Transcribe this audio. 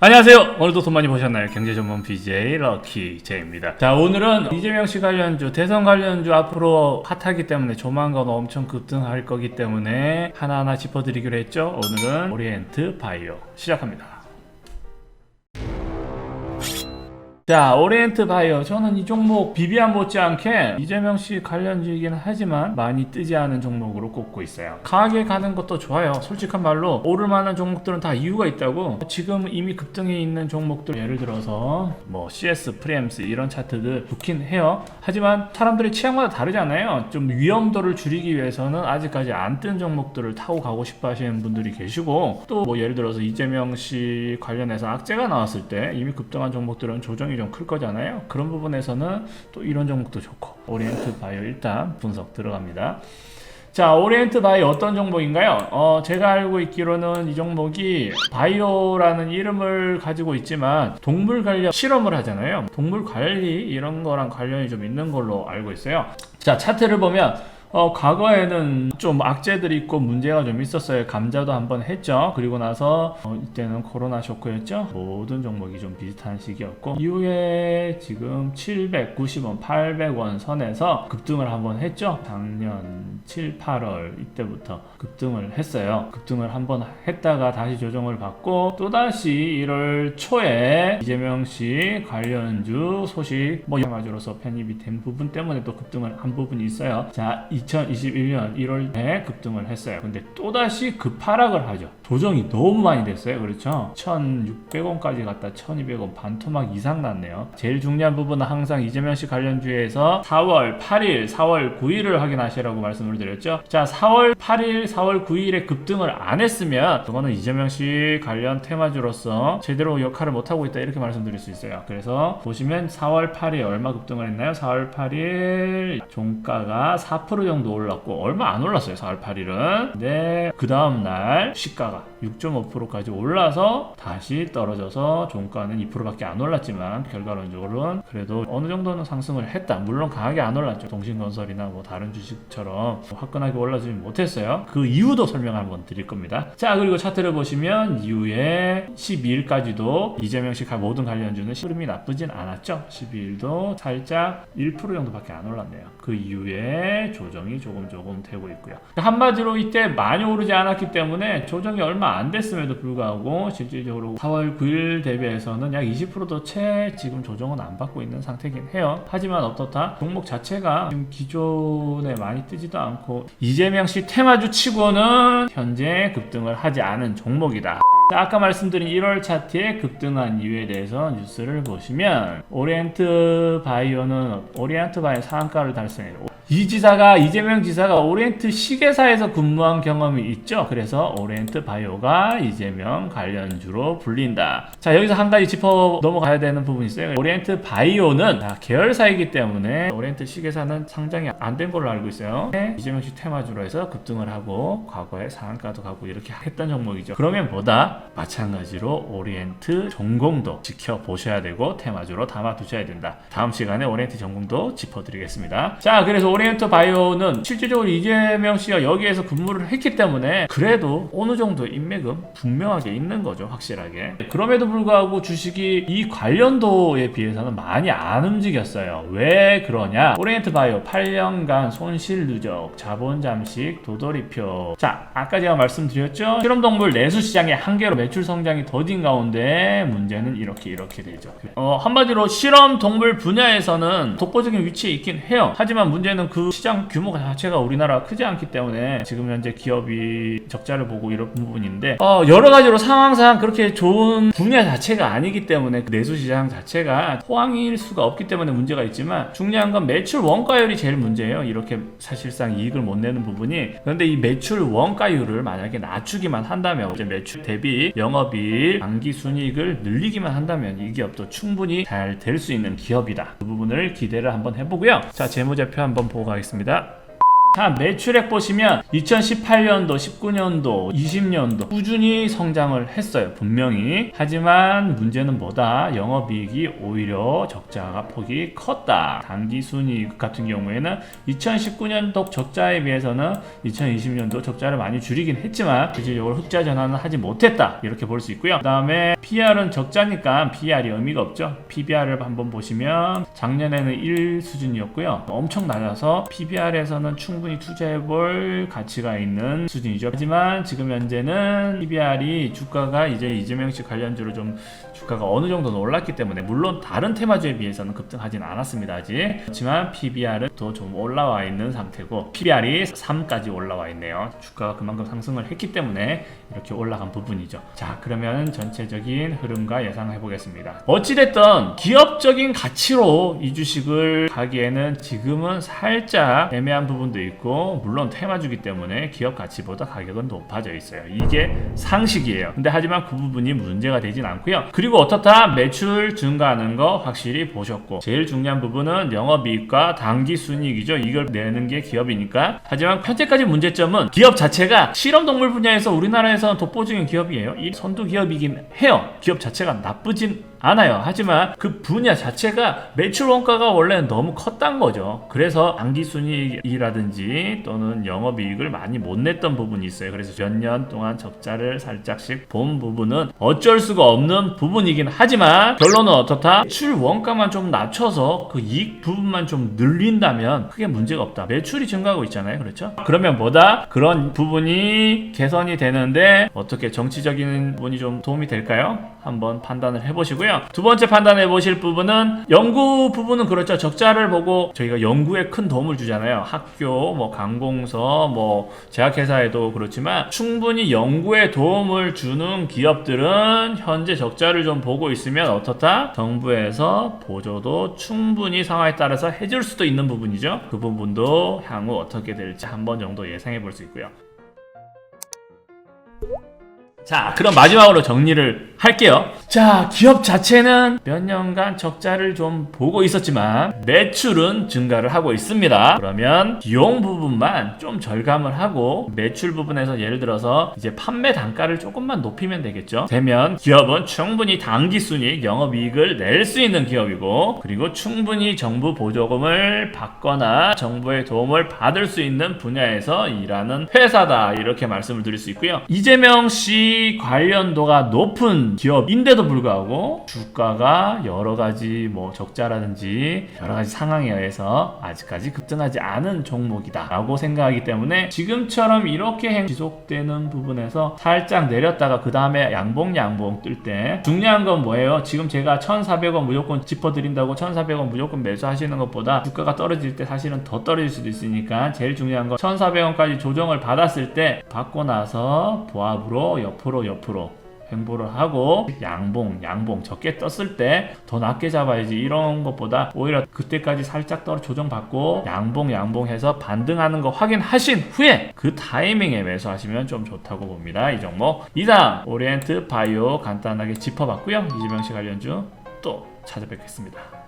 안녕하세요. 오늘도 돈 많이 버셨나요? 경제 전문 BJ 럭키 제입니다. 자, 오늘은 이재명 씨 관련주, 대선 관련주 앞으로 핫하기 때문에 조만간 엄청 급등할 거기 때문에 하나하나 짚어드리기로 했죠. 오늘은 오리엔트 바이오 시작합니다. 자, 오리엔트 바이오. 저는 이 종목 비비안 못지않게 이재명 씨 관련주이긴 하지만 많이 뜨지 않은 종목으로 꼽고 있어요. 강하게 가는 것도 좋아요. 솔직한 말로 오를 만한 종목들은 다 이유가 있다고. 지금 이미 급등해 있는 종목들, 예를 들어서 뭐 CS, 프리엠스 이런 차트들 좋긴 해요. 하지만 사람들의 취향마다 다르잖아요. 좀 위험도를 줄이기 위해서는 아직까지 안 뜬 종목들을 타고 가고 싶어 하시는 분들이 계시고, 또 뭐 예를 들어서 이재명 씨 관련해서 악재가 나왔을 때 이미 급등한 종목들은 조정이 좀 클 거잖아요. 그런 부분에서는 또 이런 종목도 좋고. 오리엔트 바이오 일단 분석 들어갑니다. 자, 오리엔트 바이오 어떤 종목인가요? 제가 알고 있기로는 이 종목이 바이오라는 이름을 가지고 있지만 동물 관련 실험을 하잖아요. 동물 관리 이런 거랑 관련이 좀 있는 걸로 알고 있어요. 자, 차트를 보면 과거에는 좀 악재들이 있고 문제가 좀 있었어요. 감자도 한번 했죠. 그리고 나서 이때는 코로나 쇼크였죠. 모든 종목이 좀 비슷한 시기였고, 이후에 지금 790원, 800원 선에서 급등을 한번 했죠. 작년 7, 8월 이때부터 급등을 했어요. 급등을 한번 했다가 다시 조정을 받고, 또다시 1월 초에 이재명 씨 관련주 소식 마저로서 편입이 된 부분 때문에 또 급등을 한 부분이 있어요. 자, 2021년 1월에 급등을 했어요. 근데 또다시 급하락을 하죠. 조정이 너무 많이 됐어요. 그렇죠? 1,600원까지 갔다 1,200원 반토막 이상 났네요. 제일 중요한 부분은 항상 이재명 씨 관련주에서 4월 8일, 4월 9일을 확인하시라고 말씀을 드렸죠. 자, 4월 8일, 4월 9일에 급등을 안 했으면 그거는 이재명 씨 관련 테마주로서 제대로 역할을 못하고 있다, 이렇게 말씀드릴 수 있어요. 그래서 보시면 4월 8일 얼마 급등을 했나요? 4월 8일 종가가 4% 정도 올랐고, 얼마 안 올랐어요. 4월 8일은. 근데 그 다음날 시가가 6.5%까지 올라서 다시 떨어져서 종가는 2%밖에 안 올랐지만 결과론적으로는 그래도 어느 정도는 상승을 했다. 물론 강하게 안 올랐죠. 동신건설이나 뭐 다른 주식처럼 화끈하게 올라주지 못했어요. 그 이유도 설명 한번 드릴 겁니다. 자, 그리고 차트를 보시면 이후에 12일까지도 이재명 씨 모든 관련주는 흐름이 나쁘진 않았죠. 12일도 살짝 1% 정도밖에 안 올랐네요. 그 이후에 조정이 조금 되고 있고요. 한마디로 이때 많이 오르지 않았기 때문에 조정이 얼마 안 됐음에도 불구하고 실질적으로 4월 9일 대비해서는 약 20%도 채 지금 조정은 안 받고 있는 상태긴 해요. 하지만 어떻다? 종목 자체가 지금 기존에 많이 뜨지도 않고 이재명 씨 테마주 치고는 현재 급등을 하지 않은 종목이다. 아까 말씀드린 1월 차트에 급등한 이유에 대해서 뉴스를 보시면 오리엔트 바이오 상한가를 달성해요. 이재명 지사가 오리엔트 시계사에서 근무한 경험이 있죠. 그래서 오리엔트 바이오가 이재명 관련주로 불린다. 자, 여기서 한 가지 짚어 넘어가야 되는 부분이 있어요. 오리엔트 바이오는 계열사이기 때문에 오리엔트 시계사는 상장이 안 된 걸로 알고 있어요. 이재명 씨 테마주로 해서 급등을 하고 과거에 상한가도 가고 이렇게 했던 종목이죠. 그러면 뭐다? 마찬가지로 오리엔트 전공도 지켜보셔야 되고 테마주로 담아두셔야 된다. 다음 시간에 오리엔트 전공도 짚어드리겠습니다. 자, 그래서 오리엔트 바이오는 실질적으로 이재명 씨가 여기에서 근무를 했기 때문에 그래도 어느 정도 인맥은 분명하게 있는 거죠. 확실하게. 그럼에도 불구하고 주식이 이 관련도에 비해서는 많이 안 움직였어요. 왜 그러냐? 오리엔트 바이오 8년간 손실 누적, 자본 잠식, 도돌이표. 자, 아까 제가 말씀드렸죠. 실험동물 내수 시장의 한계로 매출 성장이 더딘 가운데 문제는 이렇게 되죠. 한마디로 실험동물 분야에서는 독보적인 위치에 있긴 해요. 하지만 문제는 그 시장 규모 자체가 우리나라가 크지 않기 때문에 지금 현재 기업이 적자를 보고 이런 부분인데, 여러 가지로 상황상 그렇게 좋은 분야 자체가 아니기 때문에 그 내수 시장 자체가 호황일 수가 없기 때문에 문제가 있지만, 중요한 건 매출 원가율이 제일 문제예요. 이렇게 사실상 이익을 못 내는 부분이. 그런데 이 매출 원가율을 만약에 낮추기만 한다면, 이제 매출 대비 영업이익, 당기순이익을 늘리기만 한다면 이 기업도 충분히 잘 될 수 있는 기업이다. 그 부분을 기대를 한번 해보고요. 자, 재무제표 한번 보고 가겠습니다. 자, 매출액 보시면 2018년도, 19년도, 20년도 꾸준히 성장을 했어요. 분명히. 하지만 문제는 뭐다? 영업이익이 오히려 적자가 폭이 컸다. 당기순이익 같은 경우에는 2019년도 적자에 비해서는 2020년도 적자를 많이 줄이긴 했지만 실질적으로 흑자 전환은 하지 못했다. 이렇게 볼 수 있고요. 그 다음에 PR은 적자니까 PR이 의미가 없죠. PBR을 한번 보시면 작년에는 1 수준이었고요. 엄청 낮아서 PBR에서는 충분히 투자해볼 가치가 있는 수준이죠. 하지만 지금 현재는 PBR이 주가가 이제 이재명 씨 관련주로 좀 주가가 어느 정도는 올랐기 때문에 물론 다른 테마주에 비해서는 급등하진 않았습니다. 아직. 그렇지만 PBR은 또 좀 올라와 있는 상태고 PBR이 3까지 올라와 있네요. 주가가 그만큼 상승을 했기 때문에 이렇게 올라간 부분이죠. 자, 그러면 전체적인 흐름과 예상해 보겠습니다. 어찌됐든 기업적인 가치로 이 주식을 가기에는 지금은 살짝 애매한 부분도 있고 물론 테마주기 때문에 기업 가치보다 가격은 높아져 있어요. 이게 상식이에요. 근데 하지만 그 부분이 문제가 되진 않고요. 그리고 어떻다? 매출 증가하는 거 확실히 보셨고 제일 중요한 부분은 영업이익과 당기순이익이죠. 이걸 내는 게 기업이니까. 하지만 현재까지 문제점은 기업 자체가 실험동물 분야에서 우리나라에서는 독보적인 기업이에요. 이 선두 기업이긴 해요. 기업 자체가 나쁘진 않아요. 하지만 그 분야 자체가 매출 원가가 원래는 너무 컸단 거죠. 그래서 당기순이익이라든지 또는 영업이익을 많이 못 냈던 부분이 있어요. 그래서 몇 년 동안 적자를 살짝씩 본 부분은 어쩔 수가 없는 부분이긴 하지만 결론은 어떻다? 매출 원가만 좀 낮춰서 그 이익 부분만 좀 늘린다면 크게 문제가 없다. 매출이 증가하고 있잖아요. 그렇죠? 그러면 뭐다? 그런 부분이 개선이 되는데 어떻게 정치적인 부분이 좀 도움이 될까요? 한번 판단을 해보시고요. 두 번째 판단해 보실 부분은 연구 부분은 그렇죠. 적자를 보고 저희가 연구에 큰 도움을 주잖아요. 학교, 뭐 강공서, 뭐 제약회사에도 그렇지만 충분히 연구에 도움을 주는 기업들은 현재 적자를 좀 보고 있으면 어떻다? 정부에서 보조도 충분히 상황에 따라서 해줄 수도 있는 부분이죠. 그 부분도 향후 어떻게 될지 한번 정도 예상해 볼 수 있고요. 자, 그럼 마지막으로 정리를 할게요. 자, 기업 자체는 몇 년간 적자를 좀 보고 있었지만 매출은 증가를 하고 있습니다. 그러면 비용 부분만 좀 절감을 하고 매출 부분에서 예를 들어서 이제 판매 단가를 조금만 높이면 되겠죠. 되면 기업은 충분히 당기순이익, 영업이익을 낼 수 있는 기업이고 그리고 충분히 정부 보조금을 받거나 정부의 도움을 받을 수 있는 분야에서 일하는 회사다. 이렇게 말씀을 드릴 수 있고요. 이재명 씨 관련도가 높은 기업인데도 불구하고 주가가 여러가지 뭐 적자라든지 여러가지 상황에 의해서 아직까지 급등하지 않은 종목이다 라고 생각하기 때문에 지금처럼 이렇게 지속되는 부분에서 살짝 내렸다가 그 다음에 양봉 뜰 때 중요한 건 뭐예요? 지금 제가 1,400원 무조건 짚어드린다고 1,400원 무조건 매수하시는 것보다 주가가 떨어질 때 사실은 더 떨어질 수도 있으니까 제일 중요한 건 1,400원까지 조정을 받았을 때 받고 나서 보합으로 옆으로 횡보를 하고 양봉 적게 떴을 때 더 낮게 잡아야지. 이런 것보다 오히려 그때까지 살짝 조정받고 양봉 해서 반등하는 거 확인하신 후에 그 타이밍에 매수하시면 좀 좋다고 봅니다. 이 종목 이상 오리엔트 바이오 간단하게 짚어봤고요. 이재명 씨 관련주 또 찾아뵙겠습니다.